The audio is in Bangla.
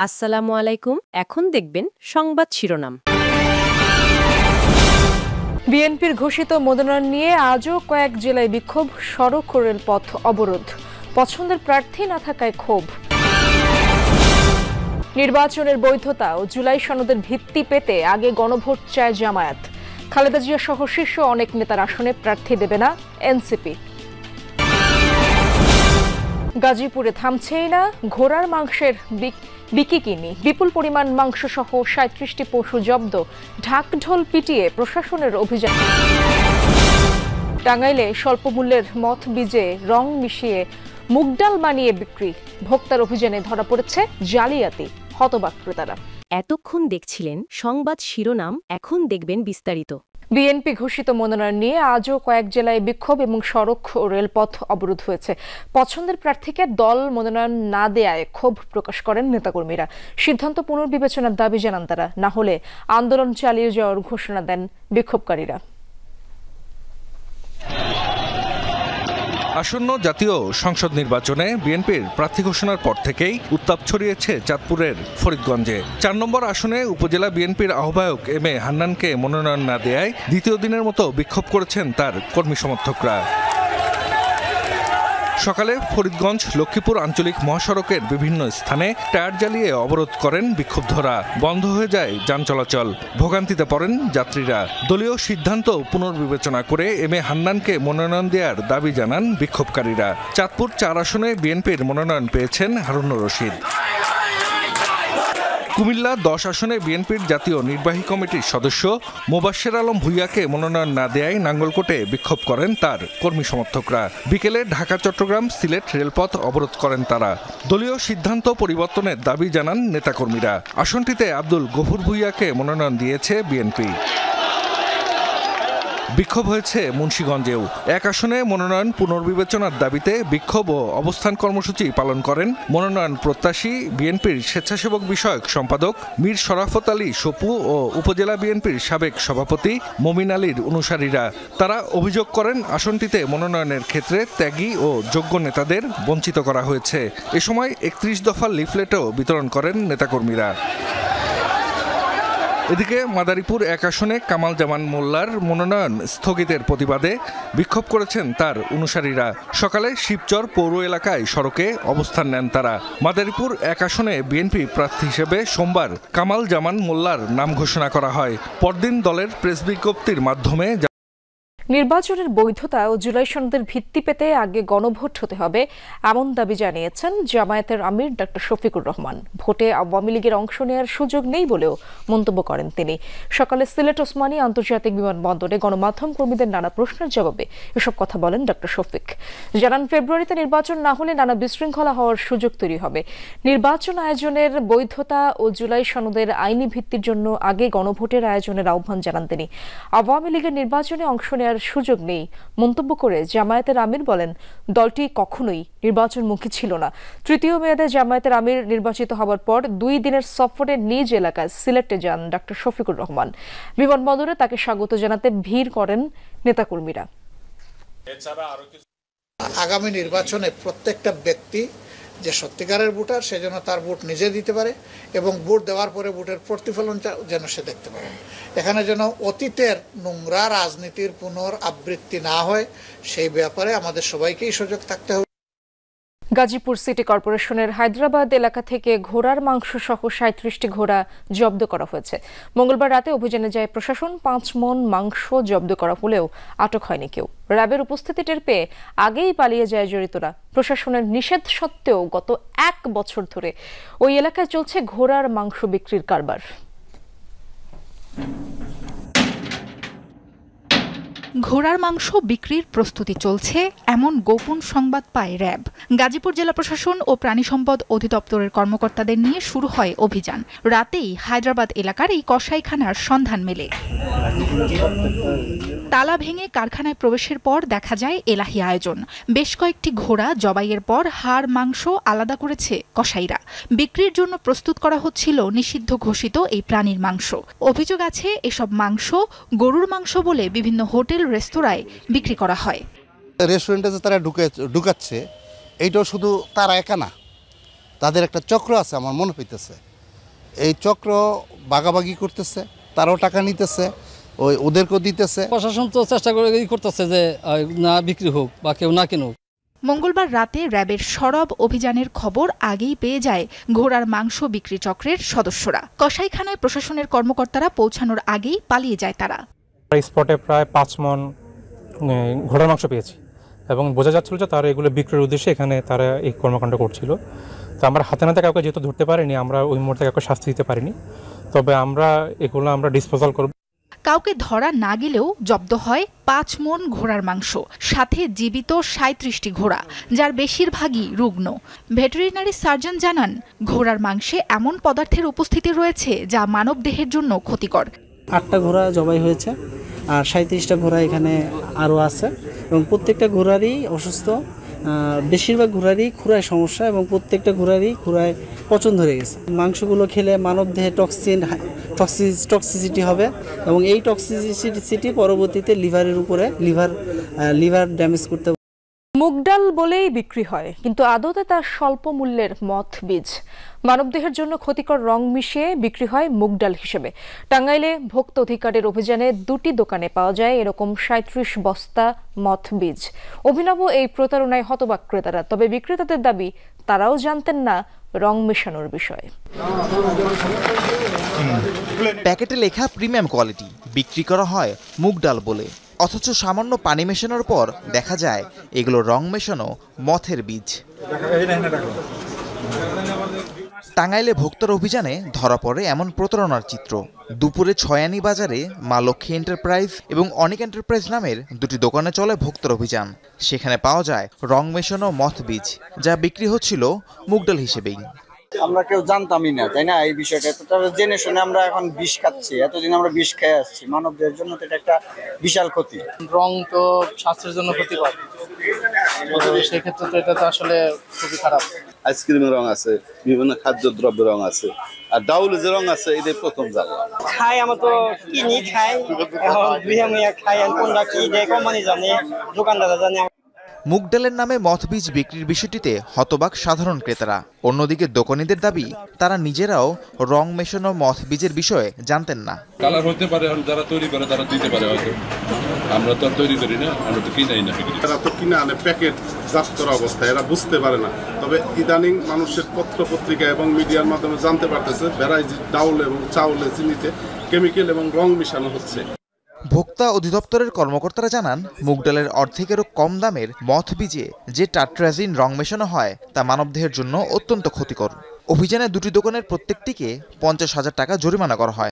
আসসালামু আলাইকুম। এখন দেখবেন সংবাদ শিরোনাম। বিএনপির ঘোষিত মনোনয়ন নিয়ে আজও কয়েক জেলায় বিক্ষোভ, সড়ক ও রেলপথ অবরোধ। পছন্দের প্রার্থী না থাকায় ক্ষোভ। নির্বাচনের বৈধতা ও জুলাই সনদের ভিত্তি পেতে আগে গণভোট চায় জামায়াত। খালেদা জিয়া সহ শীর্ষ অনেক নেতার আসনে প্রার্থী দেবে না এনসিপি। গাজীপুরে থামছেই না ঘোড়ার মাংসের বিকিকিনি। বিপুল পরিমাণ মাংস সহ ৩৭টি পশু জব্দ, ঢাকঢোল পিটিয়ে প্রশাসনের অভিযান। টাঙ্গাইলে স্বল্প মূল্যের মথ বীজে রং মিশিয়ে মুগডাল বানিয়ে বিক্রি, ভোক্তার অভিযানে ধরা পড়েছে জালিয়াতি, হতবাক ক্রেতারা। এতক্ষণ দেখছিলেন সংবাদ শিরোনাম, এখন দেখবেন বিস্তারিত। বিএনপি ঘোষিত মনোনয়ন নিয়ে আজও কয়েক জেলায় বিক্ষোভ এবং সড়ক ও রেলপথ অবরোধ হয়েছে। পছন্দের প্রার্থীকে দল মনোনয়ন না দেয়ায় ক্ষোভ প্রকাশ করেন নেতাকর্মীরা। সিদ্ধান্ত পুনর্বিবেচনার দাবি জানান তারা, না হলে আন্দোলন চালিয়ে যাওয়ার ঘোষণা দেন বিক্ষোভকারীরা। আসন্ন জাতীয় সংসদ নির্বাচনে বিএনপির প্রার্থী ঘোষণার পর থেকেই উত্তাপ ছড়িয়েছে চাঁদপুরের ফরিদগঞ্জে। ৪ নম্বর আসনে উপজেলা বিএনপির আহ্বায়ক এম এ হান্নানকে মনোনয়ন না দেয়ায় দ্বিতীয় দিনের মতো বিক্ষোভ করেছেন তার কর্মী সমর্থকরা। সকালে ফরিদগঞ্জ লক্ষ্মীপুর আঞ্চলিক মহাসড়কের বিভিন্ন স্থানে টায়ার জ্বালিয়ে অবরোধ করেন বিক্ষুব্ধরা। বন্ধ হয়ে যায় যান চলাচল, ভোগান্তিতে পড়েন যাত্রীরা। দলীয় সিদ্ধান্ত পুনর্বিবেচনা করে এম এ হান্নানকে মনোনয়ন দেওয়ার দাবি জানান বিক্ষোভকারীরা। চাঁদপুর ৪ আসনে বিএনপির মনোনয়ন পেয়েছেন হারুনুর রশিদ। কুমিল্লা ১০ আসনে বিএনপির জাতীয় নির্বাহী কমিটির সদস্য মোবাশ্বের আলম ভূঁইয়াকে মনোনয়ন না দেয়ায় নাঙ্গলকোটে বিক্ষোভ করেন তার কর্মী সমর্থকরা। বিকেলে ঢাকা চট্টগ্রাম সিলেট রেলপথ অবরোধ করেন তারা। দলীয় সিদ্ধান্ত পরিবর্তনের দাবি জানান নেতাকর্মীরা। আসনটিতে আব্দুল গফুর ভূঁইয়াকে মনোনয়ন দিয়েছে বিএনপি। বিক্ষোভ হয়েছে মুন্সিগঞ্জেও। এক আসনে মনোনয়ন পুনর্বিবেচনার দাবিতে বিক্ষোভ ও অবস্থান কর্মসূচি পালন করেন মনোনয়ন প্রত্যাশী বিএনপির স্বেচ্ছাসেবক বিষয়ক সম্পাদক মীর শরাফত আলী সপু ও উপজেলা বিএনপির সাবেক সভাপতি মমিন আলীর অনুসারীরা। তারা অভিযোগ করেন আসনটিতে মনোনয়নের ক্ষেত্রে ত্যাগী ও যোগ্য নেতাদের বঞ্চিত করা হয়েছে। এ সময় ৩১ দফা লিফলেটও বিতরণ করেন নেতাকর্মীরা। এদিকে মাদারীপুর ১ আসনে কামাল জামান মোল্লার মনোনয়ন স্থগিতের প্রতিবাদে বিক্ষোভ করেছেন তার অনুসারীরা। সকালে শিবচর পৌর এলাকায় সড়কে অবস্থান নেন তারা। মাদারীপুর ১ আসনে বিএনপি প্রার্থী হিসেবে সোমবার কামাল জামান মোল্লার নাম ঘোষণা করা হয়। পরদিন দলের প্রেস বিজ্ঞপ্তির মাধ্যমে নির্বাচনের বৈধতা ও জুলাই সনদের ভিত্তি পেতে আগে গণভোট হতে হবে, এমন দাবি জানিয়েছেন জামায়াতের আমির ডক্টর শফিকুর রহমান। ভোটে আওয়ামী লীগের অংশ নেওয়ার সুযোগ নেই বলেও মন্তব্য করেন তিনি। সকালে সিলেট ওসমানী আন্তর্জাতিক বিমানবন্দরে গণমাধ্যম কর্মীদের নানা প্রশ্নের জবাবে এসব কথা বলেন ডক্টর শফিক। জানান, ফেব্রুয়ারিতে নির্বাচন না হলে নানা বিশৃঙ্খলা হওয়ার সুযোগ তৈরি হবে। নির্বাচন আয়োজনের বৈধতা ও জুলাই সনদের আইনি ভিত্তির জন্য আগে গণভোটের আয়োজনের আহ্বান জানান তিনি। আওয়ামী লীগের নির্বাচনে অংশ নেওয়ার সুযোগ নেই মন্তব্য করে জামায়াতের আমির বলেন, দলটি কখনোই নির্বাচনমুখী ছিল না। তৃতীয় মেয়াদে জামায়াতের আমির নির্বাচিত হওয়ার পর ২ দিনের সফরে নিজ এলাকায় সিলেটে যান ডক্টর শফিকুর রহমান। বিমানবন্দরে তাকে স্বাগত জানাতে ভিড় করেন নেতাকর্মীরা। আগামী নির্বাচনে প্রত্যেকটা ব্যক্তি যে সত্যিকারের ভোটার সে যেন তার ভোট নিজে দিতে পারে এবং ভোট দেওয়ার পরে ভোটের প্রতিফলন যেন সে দেখতে পারে। এখানে যেন অতীতের নোংরা রাজনীতির পুনরাবৃত্তি না হয়, সেই ব্যাপারে আমাদের সবাইকেই সজাগ থাকতে হবে। গাজীপুর সিটি কর্পোরেশনের হায়দ্রাবাদ এলাকা থেকে ঘোড়ার মাংস সহ ৩৭টি ঘোড়া জব্দ করা হয়েছে। মঙ্গলবার রাতে অভিযানে যায় প্রশাসন। ৫ মণ মাংস জব্দ করা হলেও আটক হয়নি কেউ। র্যাবের উপস্থিতি টের পেয়ে আগেই পালিয়ে যায় জড়িতরা। প্রশাসনের নিষেধ সত্ত্বেও গত ১ বছর ধরে ওই এলাকায় চলছে ঘোড়ার মাংস বিক্রির কারবার। ঘোড়ার মাংস বিক্রির প্রস্তুতি চলছে, এমন গোপন সংবাদ পায় র্যাব। গাজীপুর জেলা প্রশাসন ও প্রাণী সম্পদ অধিদপ্তরের কর্মকর্তাদের নিয়ে শুরু হয় অভিযান। রাতেই হায়দ্রাবাদ এলাকার এই কসাইখানার সন্ধান মেলে। তালা ভেঙে কারখানায় প্রবেশের পর দেখা যায় এলাহি আয়োজন। বেশ কয়েকটি ঘোড়া জবাইয়ের পর হাড় মাংস আলাদা করেছে কসাইরা। বিক্রির জন্য প্রস্তুত করা হচ্ছিল নিষিদ্ধ ঘোষিত এই প্রাণীর মাংস। অভিযোগ আছে এসব মাংস গরুর মাংস বলে বিভিন্ন হোটেল রেস্তোরাঁয় বিক্রি করা হয়। রেস্টুরেন্টে যে তারা ঢুকাচ্ছে, এইটাও শুধু তারা একা না, তাদের একটা চক্র আছে আমার মনে হইতেছে। এই চক্র ভাগাভাগি করতেছে, তারাও টাকা নিতেছে, ওদেরকেও দিতেছে। প্রশাসন তো চেষ্টা করে করতেছে যে না বিক্রি হোক বা কেউ না কিনুক। মঙ্গলবার রাতে র্যাবের সরব অভিযানের খবর আগেই পেয়ে যায় ঘোড়ার মাংস বিক্রি চক্রের সদস্যরা। কসাইখানায় প্রশাসনের কর্মকর্তারা পৌঁছানোর আগেই পালিয়ে যায় তারা। স্পটে প্রায় 5 মণ ঘোড়ার মাংস পেয়েছি এবং বোঝা যাচ্ছিল যে তারা এগুলো বিক্রির উদ্দেশ্যে এখানে তারা এই কর্মকাণ্ড করছিল। তো আমরা হাতে নাতে কাউকে যেহেতু ধরতে পারিনি, আমরা ওই মুহূর্তে কাউকে শাস্তি দিতে পারিনি, তবে আমরা ডিসপোজাল করব। কাউকে ধরা না গেলেও জব্দ হয় 5 মণ ঘোড়ার মাংস, সাথে জীবিত 37টি ঘোড়া, যার বেশিরভাগই রুগ্ন। ভেটেরিনারি সার্জন জানান, ঘোড়ার মাংসে এমন পদার্থের উপস্থিতি রয়েছে যা মানবদেহের জন্য ক্ষতিকর। 8টা ঘোড়া জবাই হয়েছে আর 37টা ঘোড়া এখানে আরও আছে এবং প্রত্যেকটা ঘোড়ারই অসুস্থ। বেশিরভাগ ঘোড়ারই খুরায় সমস্যা এবং প্রত্যেকটা ঘোড়ারই খুরায় পচন ধরে গেছে। মাংসগুলো খেলে মানবদেহে টক্সিসিটি হবে এবং এই টক্সিসিটি পরবর্তীতে লিভারের উপরে লিভার ড্যামেজ করতে। মুগ ডাল বলেই বিক্রি হয়, কিন্তু আদতে তা স্বল্প মূল্যের মথ বীজ। মানবদেহের জন্য ক্ষতিকর রং মিশিয়ে বিক্রি হয় মুগ ডাল হিসেবে। টাঙ্গাইলে ভোক্তা অধিকারের অভিযানে 2টি দোকানে পাওয়া যায় এরকম 37 বস্তা মথ বীজ। অভিনব এই প্রতারণায় হতবাক ক্রেতারা, তবে বিক্রেতাদের দাবি তারাও জানতেন না রং মেশানোর বিষয়ে। প্যাকেটে লেখা প্রিমিয়াম কোয়ালিটি, বিক্রি করা হয় মুগ ডাল বলে, অথচ সামান্য পানি মেশানোর পর দেখা যায় এগুলো রং মেশানো মথের বীজ। টাঙ্গাইলে ভোক্তার অভিযানে ধরা পড়ে এমন প্রতারণার চিত্র। দুপুরে ছয়ানি বাজারে মা লক্ষ্মী এন্টারপ্রাইজ এবং অনিক এন্টারপ্রাইজ নামের 2টি দোকানে চলে ভোক্তার অভিযান। সেখানে পাওয়া যায় রং মেশানো মথ বীজ, যা বিক্রি হচ্ছিল মুগ ডাল হিসেবেই। আমরা কেউ জানতামই না, তাই না, এই বিষয়টা। তবে জেনে শুনে আমরা এখন বিষ খাচ্ছি, এতদিন আমরা বিষ খেয়ে আসছি। মানবদের জন্য তো এটা একটা বিশাল ক্ষতি। রং তো স্বাস্থ্যের জন্য ক্ষতিকর, সেক্ষেত্রে তো এটা তো আসলে খুবই খারাপ। আইসক্রিমের রং আছে, বিভিন্ন খাদ্যদ্রব্যের রং আছে, আর ডাউলে যে রং আছে এটাই প্রথম জানলাম। খাই আমরা তো কিনি খাই, এখন দুইয়া খাই, কোনটা কি দেয় কোম্পানি জানে, দোকানদাররা জানে। মুগ ডালের নামে মথ বীজ বিক্রির বিষয়টিতে হতবাক সাধারণ ক্রেতারা। অন্যদিকে দোকানীদের দাবি, তারা নিজেরাও রং মেশানো মথ বীজের বিষয়ে জানতেন না। কালার হতে পারে, যারা তৈরি করে তারা দিতে পারে, হয়তো আমরা তো তৈরি করি না, আমরা তো কিনাই না। এরা তো কিনে আনে প্যাকেট জাত করা অবস্থায়, এরা বুঝতে পারে না। তবে ইদানিং মানুষের পত্র পত্রিকা এবং মিডিয়ার মাধ্যমে জানতে পারতেছে ভ্যারাইটি ডাউল এবং চাউলে চিনিতে কেমিক্যাল এবং রং মিশানো হচ্ছে। ভোক্তা অধিদপ্তরের কর্মকর্তারা জানান, মুগ ডালের অর্ধেকেরও কম দামের মথ বীজে যে টাট্রাজিন রং মেশানো হয় তা মানবদেহের জন্য অত্যন্ত ক্ষতিকর। অভিযানে 2টি দোকানের প্রত্যেকটিকে 50,000 টাকা জরিমানা করা হয়।